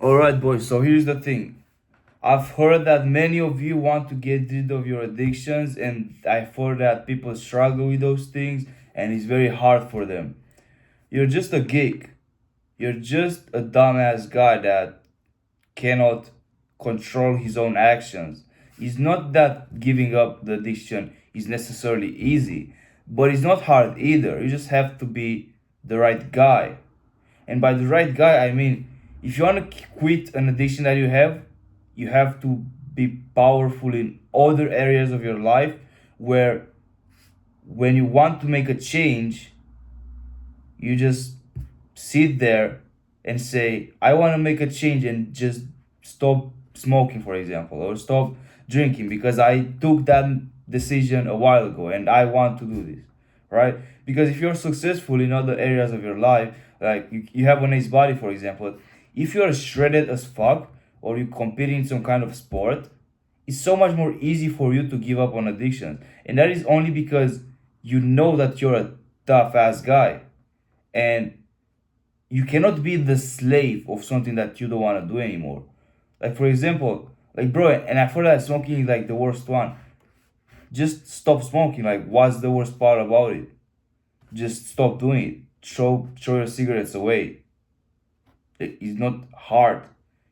All right, boys. So here's the thing. I've heard that many of you want to get rid of your addictions, and I've heard that people struggle with those things, and it's very hard for them. You're just a geek. You're just a dumbass guy that cannot control his own actions. It's not that giving up the addiction is necessarily easy, but it's not hard either. You just have to be the right guy. And by the right guy, I mean, if you want to quit an addiction that you have to be powerful in other areas of your life where when you want to make a change, you just sit there and say, I want to make a change and just stop smoking, for example, or stop drinking because I took that decision a while ago and I want to do this, right? Because if you're successful in other areas of your life, like you have a nice body, for example, if you're shredded as fuck or you compete in some kind of sport, it's so much more easy for you to give up on addictions. And that is only because you know that you're a tough ass guy. And you cannot be the slave of something that you don't want to do anymore. Like for example, like bro, and I thought that smoking is like the worst one. Just stop smoking. Like what's the worst part about it? Just stop doing it. Throw your cigarettes away. It's not hard.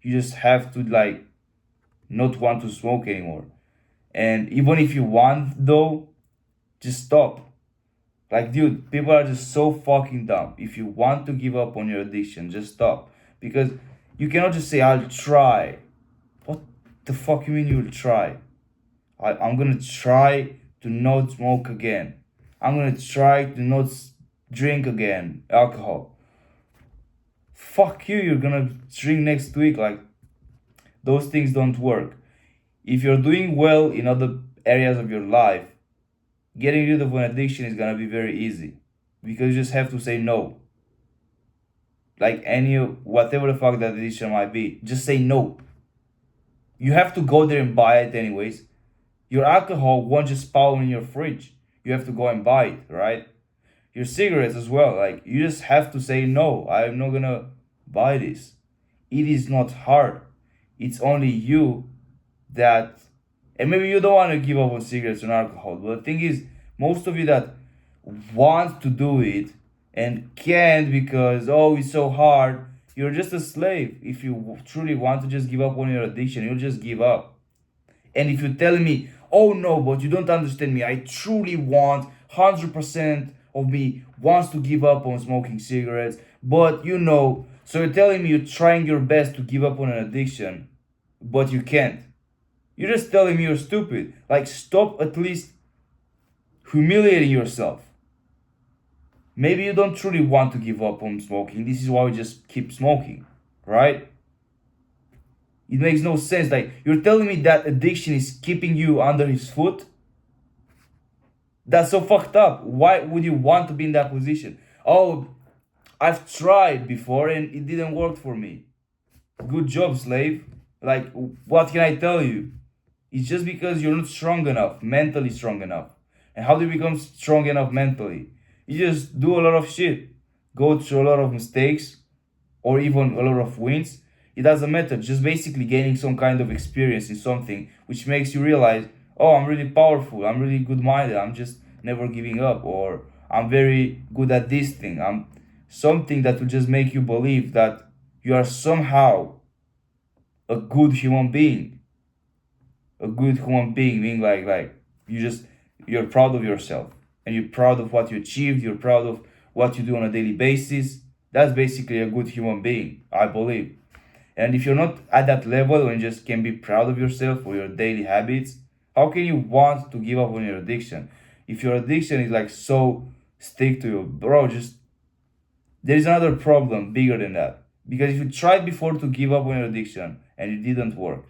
You just have to like not want to smoke anymore. And even if you want though, just stop. Like, dude, people are just so fucking dumb. If you want to give up on your addiction, just stop. Because you cannot just say, I'll try. What the fuck you mean you'll try? I'm gonna try to not smoke again. I'm gonna try to not drink again, alcohol. Fuck you, you're gonna drink next week. Like, those things don't work. If you're doing well in other areas of your life, getting rid of an addiction is gonna be very easy because you just have to say no. Like any whatever the fuck that addiction might be, just say no. You have to go there and buy it anyways. Your alcohol won't just spawn in your fridge. You have to go and buy it, right? Your cigarettes as well. Like you just have to say no. I'm not gonna buy this. It is not hard. It's only you that, and maybe you don't want to give up on cigarettes and alcohol, but the thing is, most of you that want to do it and can't because oh it's so hard, you're just a slave. If you truly want to just give up on your addiction, you'll just give up. And if you're telling me, oh no, but you don't understand me, I truly want 100% of me wants to give up on smoking cigarettes, but so you're telling me you're trying your best to give up on an addiction, but you can't. You're just telling me you're stupid. Like, stop at least humiliating yourself. Maybe you don't truly want to give up on smoking. This is why we just keep smoking, right? It makes no sense. Like, you're telling me that addiction is keeping you under his foot? That's so fucked up. Why would you want to be in that position? Oh, I've tried before and it didn't work for me. Good job, slave. Like, what can I tell you? It's just because you're not strong enough, mentally strong enough. And how do you become strong enough mentally? You just do a lot of shit, go through a lot of mistakes, or even a lot of wins. It doesn't matter, just basically gaining some kind of experience in something, which makes you realize, oh, I'm really powerful, I'm really good minded, I'm just never giving up, or I'm very good at this thing. I'm something that will just make you believe that you are somehow a good human being. A good human being meaning like you're proud of yourself and you're proud of what you achieved, you're proud of what you do on a daily basis. That's basically a good human being, I believe. And if you're not at that level and just can be proud of yourself or your daily habits, how can you want to give up on your addiction? If your addiction is like so stick to you, bro, just there is another problem bigger than that. Because if you tried before to give up on your addiction and it didn't work,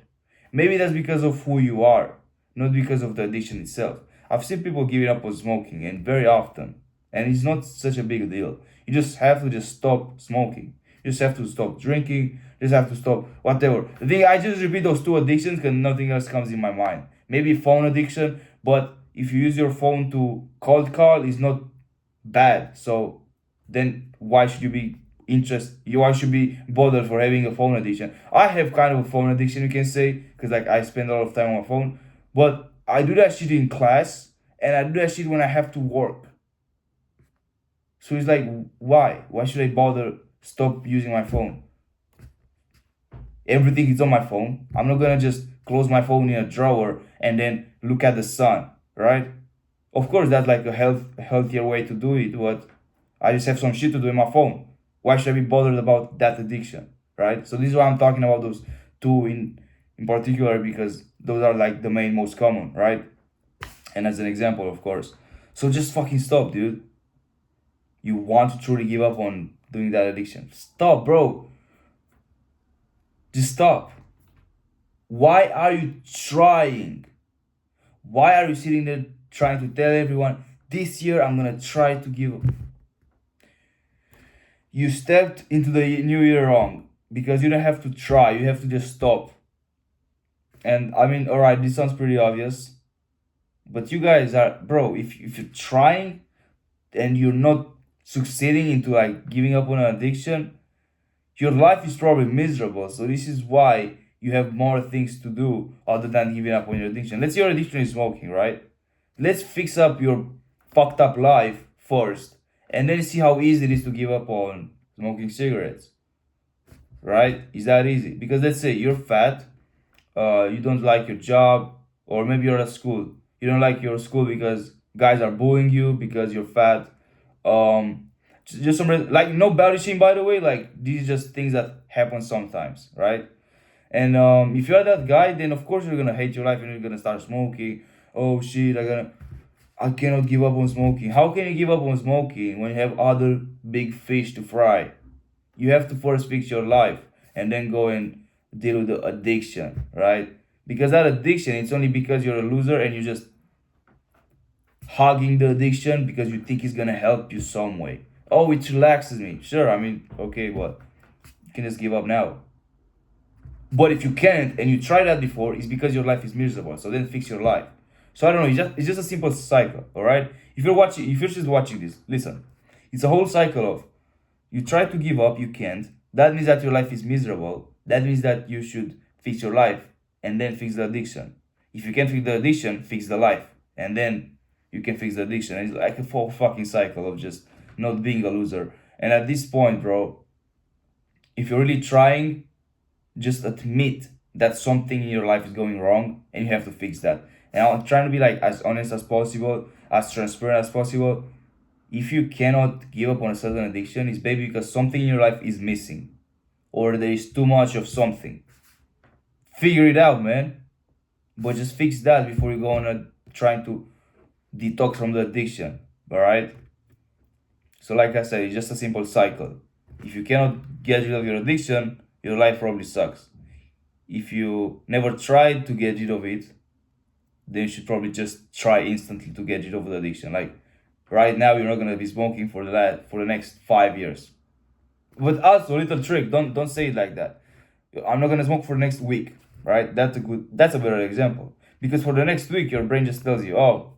maybe that's because of who you are, not because of the addiction itself. I've seen people giving up on smoking, and very often, and it's not such a big deal. You just have to just stop smoking. You just have to stop drinking. You just have to stop whatever. The thing, I just repeat those two addictions because nothing else comes in my mind. Maybe phone addiction, but if you use your phone to cold call, it's not bad. So then why should you be why should be bothered for having a phone addiction? I have kind of a phone addiction, you can say, because like I spend a lot of time on my phone, but I do that shit in class and I do that shit when I have to work. So it's like, why should I bother stop using my phone? Everything is on my phone. I'm not gonna just close my phone in a drawer and then look at the sun, right? Of course, that's like a healthier way to do it, but I just have some shit to do in my phone. Why should I be bothered about that addiction, right? So this is why I'm talking about those two in particular, because those are like the main most common, right? And as an example, of course. So just fucking stop, dude. You want to truly give up on doing that addiction? Stop, bro. Just stop. Why are you trying? Why are you sitting there trying to tell everyone, this year I'm gonna try to give up? You stepped into the new year wrong, because you don't have to try, you have to just stop. And I mean, alright, this sounds pretty obvious, but you guys are, bro, if you're trying and you're not succeeding into like giving up on an addiction, your life is probably miserable. So this is why you have more things to do other than giving up on your addiction. Let's say your addiction is smoking, right? Let's fix up your fucked up life first, and then see how easy it is to give up on smoking cigarettes. Right? Is that easy? Because let's say you're fat, you don't like your job, or maybe you're at school. You don't like your school because guys are bullying you because you're fat. Um, just some like no body shame, by the way. Like these are just things that happen sometimes, right? And if you're that guy, then of course you're gonna hate your life and you're gonna start smoking. Oh shit, I cannot give up on smoking. How can you give up on smoking when you have other big fish to fry? You have to first fix your life and then go and deal with the addiction, right? Because that addiction, it's only because you're a loser and you're just hugging the addiction because you think it's gonna help you some way. Oh, it relaxes me. Sure, I mean, okay, what? You can just give up now. But if you can't and you tried that before, it's because your life is miserable. So then fix your life. So I don't know. It's just a simple cycle. All right. If you're just watching this, listen. It's a whole cycle of you try to give up, you can't. That means that your life is miserable. That means that you should fix your life and then fix the addiction. If you can't fix the addiction, fix the life, and then you can fix the addiction. And it's like a full fucking cycle of just not being a loser. And at this point, bro, if you're really trying, just admit that something in your life is going wrong and you have to fix that. And I'm trying to be like as honest as possible, as transparent as possible. If you cannot give up on a certain addiction, it's maybe because something in your life is missing or there is too much of something. Figure it out, man. But just fix that before you go on trying to detox from the addiction. All right. So like I said, it's just a simple cycle. If you cannot get rid of your addiction, your life probably sucks. If you never tried to get rid of it, then you should probably just try instantly to get rid of the addiction. Like right now, you're not gonna be smoking for the next 5 years. But also, little trick: don't say it like that. I'm not gonna smoke for the next week, right? That's a better example, because for the next week, your brain just tells you, oh,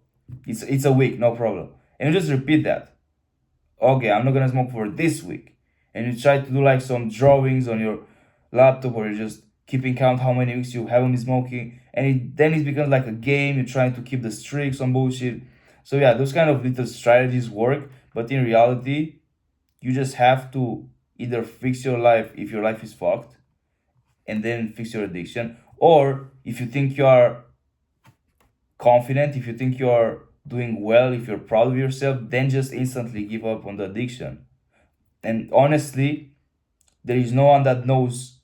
it's a week, no problem, and you just repeat that. Okay, I'm not gonna smoke for this week, and you try to do like some drawings on your laptop, or you're just keeping count how many weeks you haven't been smoking, and then it becomes like a game. You're trying to keep the streaks on bullshit. So yeah, those kind of little strategies work, but in reality, you just have to either fix your life if your life is fucked, and then fix your addiction, or if you think you are confident, if you think you are doing well, if you're proud of yourself, then just instantly give up on the addiction. And honestly, there is no one that knows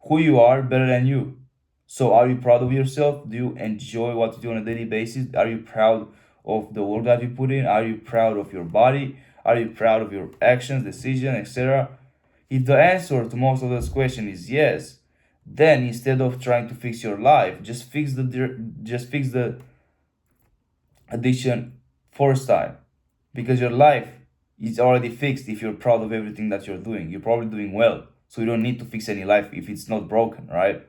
who you are better than you. So are you proud of yourself? Do you enjoy what you do on a daily basis? Are you proud of the work that you put in? Are you proud of your body? Are you proud of your actions, decisions, etc.? If the answer to most of those questions is yes, then instead of trying to fix your life, just fix the addiction first time, because your life is already fixed. If you're proud of everything that you're doing, you're probably doing well, so you don't need to fix any life if it's not broken, right?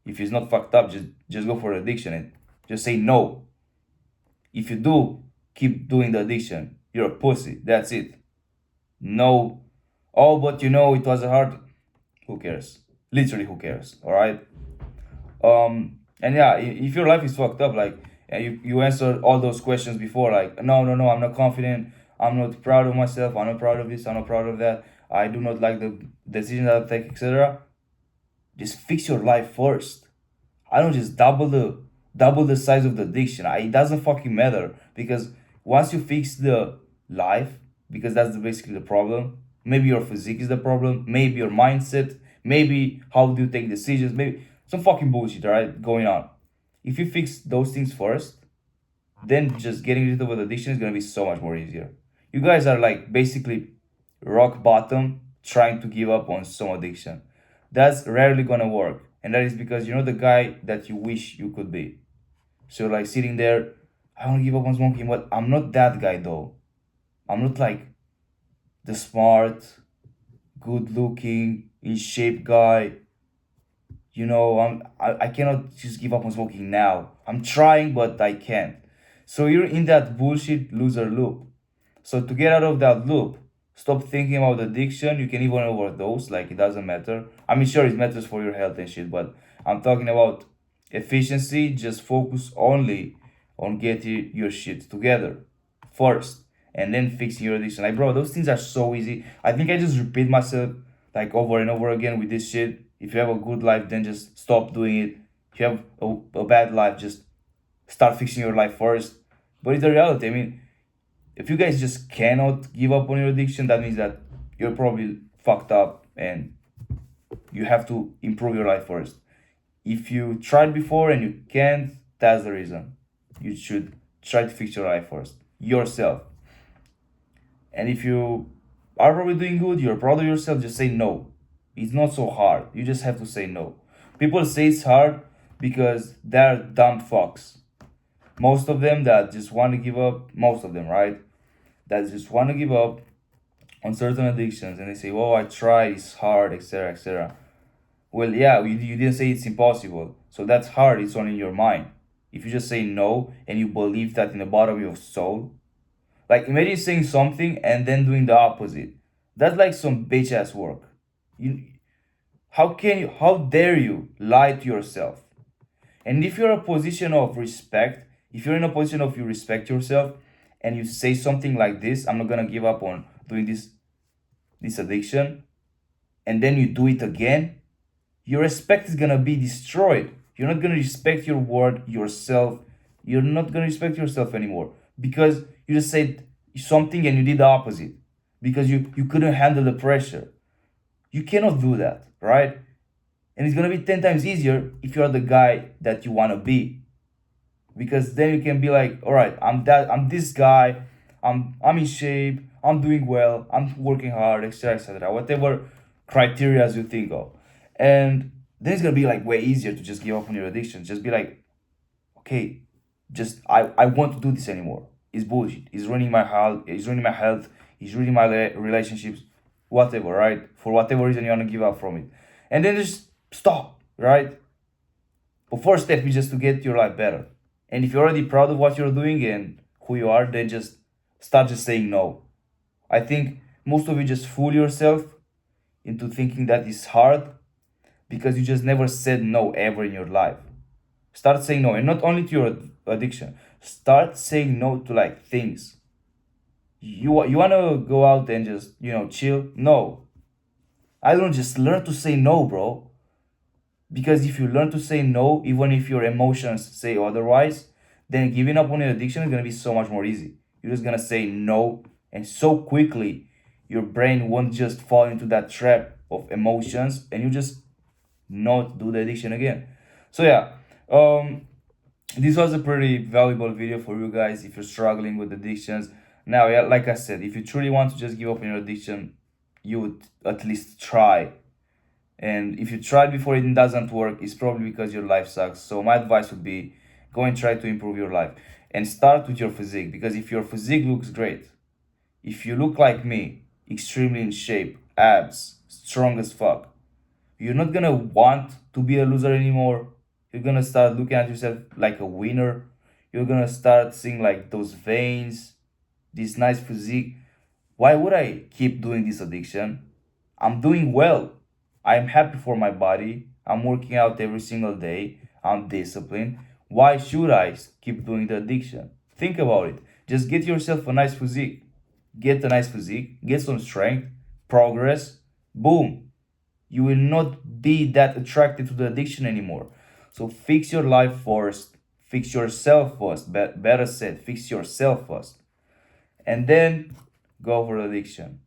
If it's not fucked up, just go for addiction and just say no. If you do keep doing the addiction, you're a pussy. That's it. No Oh, but it was hard. Who cares? Literally, who cares? All right. And yeah, if your life is fucked up, like, you answered all those questions before, like, no, no, no, I'm not confident, I'm not proud of myself, I'm not proud of this, I'm not proud of that, I do not like the decisions that I take, etc. Just fix your life first. I don't just double the size of the addiction. It doesn't fucking matter, because once you fix the life, because that's basically the problem. Maybe your physique is the problem. Maybe your mindset. Maybe how do you take decisions. Maybe some fucking bullshit, right, going on. If you fix those things first, then just getting rid of an addiction is gonna be so much more easier. You guys are like basically rock bottom, trying to give up on some addiction. That's rarely gonna work, and that is because you're not the guy that you wish you could be. So like sitting there, I want to give up on smoking, but I'm not that guy though. I'm not like the smart, good looking, in shape guy. I cannot just give up on smoking now. I'm trying, but I can't. So you're in that bullshit loser loop. So to get out of that loop, stop thinking about addiction. You can even overdose, like it doesn't matter. I mean, sure, it matters for your health and shit, but I'm talking about efficiency. Just focus only on getting your shit together first, and then fixing your addiction. Like, bro, those things are so easy. I think I just repeat myself like over and over again with this shit. If you have a good life, then just stop doing it. If you have a bad life, just start fixing your life first. But it's the reality. I mean, if you guys just cannot give up on your addiction, that means that you're probably fucked up and you have to improve your life first. If you tried before and you can't, that's the reason. You should try to fix your life first, yourself. And if you are probably doing good, you're proud of yourself, just say no. It's not so hard. You just have to say no. People say it's hard because they're dumb fucks. Most of them that just want to give up, most of them, right? That just want to give up on certain addictions, and they say, "Oh, I tried, it's hard, etc., etc." Well, yeah, you didn't say it's impossible, so that's hard. It's only in your mind. If you just say no and you believe that in the bottom of your soul, like imagine saying something and then doing the opposite. That's like some bitch ass work. You, how dare you lie to yourself? And if you're in a position of respect, if you're in a position of you respect yourself, and you say something like this, I'm not gonna give up on doing this addiction, and then you do it again, your respect is gonna be destroyed. You're not gonna respect your word, yourself. You're not gonna respect yourself anymore because you just said something and you did the opposite because you couldn't handle the pressure. You cannot do that, right? And it's gonna be 10 times easier if you're the guy that you wanna be, because then you can be like, all right, I'm this guy, I'm in shape, I'm doing well, I'm working hard, etc., etc., whatever criteria you think of. And then it's gonna be like way easier to just give up on your addiction. Just be like, okay, just I want to do this anymore. It's bullshit. It's ruining my health. It's ruining my health. It's ruining my relationships. Whatever, right? For whatever reason you wanna give up from it, and then just stop, right? But first step is just to get your life better. And if you're already proud of what you're doing and who you are, then just start just saying no. I think most of you just fool yourself into thinking that it's hard because you just never said no ever in your life. Start saying no, and not only to your addiction. Start saying no to like things. You wanna go out and just chill? No, I don't just learn to say no, bro. Because if you learn to say no, even if your emotions say otherwise, then giving up on your addiction is gonna be so much more easy. You're just gonna say no, and so quickly your brain won't just fall into that trap of emotions, and you just not do the addiction again. So yeah, this was a pretty valuable video for you guys if you're struggling with addictions. Now, yeah, like I said, if you truly want to just give up on your addiction, you would at least try. And if you tried before it doesn't work, it's probably because your life sucks. So my advice would be go and try to improve your life. And start with your physique, because if your physique looks great, if you look like me, extremely in shape, abs, strong as fuck, you're not gonna want to be a loser anymore. You're gonna start looking at yourself like a winner. You're gonna start seeing like those veins, this nice physique. Why would I keep doing this addiction? I'm doing well. I'm happy for my body. I'm working out every single day. I'm disciplined. Why should I keep doing the addiction? Think about it. Just get yourself a nice physique. Get a nice physique. Get some strength. Progress. Boom. You will not be that attracted to the addiction anymore. So fix your life first. Fix yourself first. Better said, fix yourself first. And then go for addiction.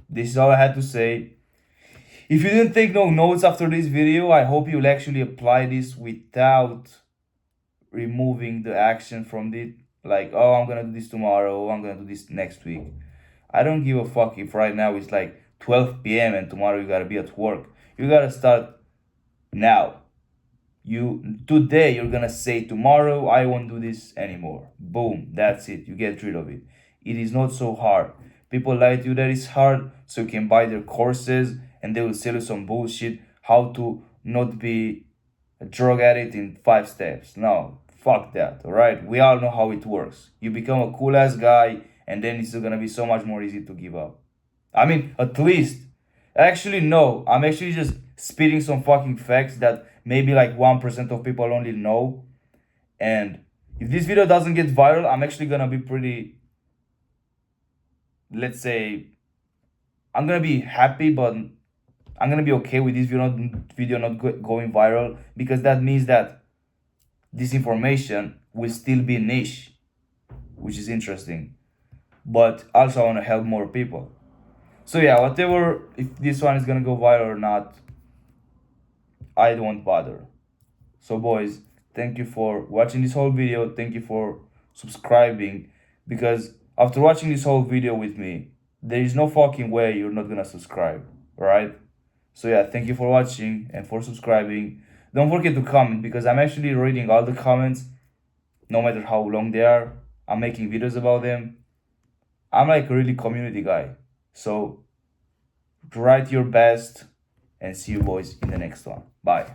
This is all I had to say. If you didn't take no notes after this video, I hope you'll actually apply this without removing the action from it. Like, oh, I'm gonna do this tomorrow, I'm gonna do this next week. I don't give a fuck if right now it's like 12 p.m. and tomorrow you gotta be at work. You gotta start now. Today you're gonna say tomorrow I won't do this anymore. Boom, that's it. You get rid of it. It is not so hard. People lie to you that it's hard so you can buy their courses and they will sell you some bullshit how to not be a drug addict in 5 steps. No, fuck that. Alright? We all know how it works. You become a cool ass guy and then it's gonna be so much more easy to give up. I mean, at least. Actually, no. I'm actually just spitting some fucking facts that maybe like 1% of people only know. And if this video doesn't get viral, I'm actually gonna be pretty, let's say, I'm gonna be happy, but I'm gonna be okay with this video not going viral, because that means that this information will still be niche, which is interesting. But also I wanna help more people. So yeah, whatever, if this one is gonna go viral or not, I don't bother. So boys, thank you for watching this whole video. Thank you for subscribing, because after watching this whole video with me, there is no fucking way you're not gonna subscribe, right? So yeah, thank you for watching and for subscribing. Don't forget to comment, because I'm actually reading all the comments, no matter how long they are. I'm making videos about them. I'm like a really community guy. So write your best and see you boys in the next one. Bye.